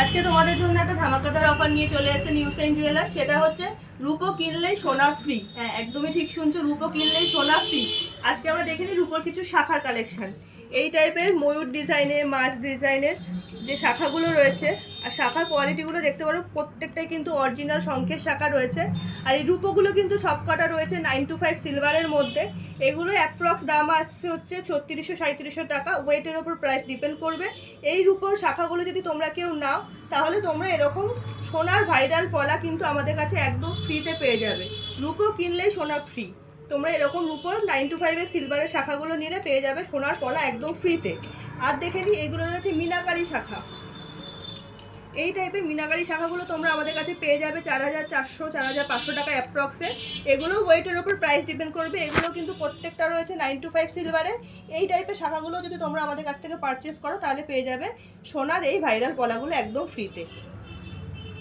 আজকে তোমাদের জন্য একটা ধামাকাদার অফার নিয়ে চলে এসেছে নিউ সাইন জুয়েলার্স। সেটা হচ্ছে রূপো কিনলেই সোনা ফ্রি। হ্যাঁ, একদমই ঠিক শুনছো, রূপো কিনলেই সোনা ফ্রি। আজকে আমরা দেখে নিই রূপোর কিছু শাখার কালেকশন। এই টাইপের ময়ূর ডিজাইনের, মাছ ডিজাইনের যে শাখাগুলো রয়েছে, আর শাখার কোয়ালিটিগুলো দেখতে পারো, প্রত্যেকটাই কিন্তু অরিজিনাল শঙ্খের শাখা রয়েছে। আর এই রূপোগুলো কিন্তু সবকটা রয়েছে 925 সিলভারের মধ্যে। এগুলো অ্যাপ্রক্স দাম আসছে হচ্ছে 3600-3700 টাকা। ওয়েটের ওপর প্রাইস ডিপেন্ড করবে। এই রূপোর শাখাগুলো যদি তোমরা কেউ নাও, তাহলে তোমরা এরকম সোনার ভাইরাল পলা কিন্তু আমাদের কাছে একদম ফ্রিতে পেয়ে যাবে। রূপো কিনলেই সোনা ফ্রি। তোমরা এরকম রূপোর 925 সিলভারের শাখাগুলো নিলে পেয়ে যাবে সোনার পলা একদম ফ্রিতে। আর দেখে নিই, এইগুলো রয়েছে মিনাকারি শাখা। এই টাইপের মিনাকারি শাখাগুলো তোমরা আমাদের কাছে পেয়ে যাবে 4400-4500 টাকা অ্যাপ্রক্সে। এগুলো ওয়েটের ওপর প্রাইস ডিপেন্ড করবে। এগুলো কিন্তু প্রত্যেকটা রয়েছে 925 সিলভারে। এই টাইপের শাখাগুলো যদি তোমরা আমাদের কাছ থেকে পারচেস করো, তাহলে পেয়ে যাবে সোনার এই ভাইরাল পলাগুলো একদম ফ্রিতে।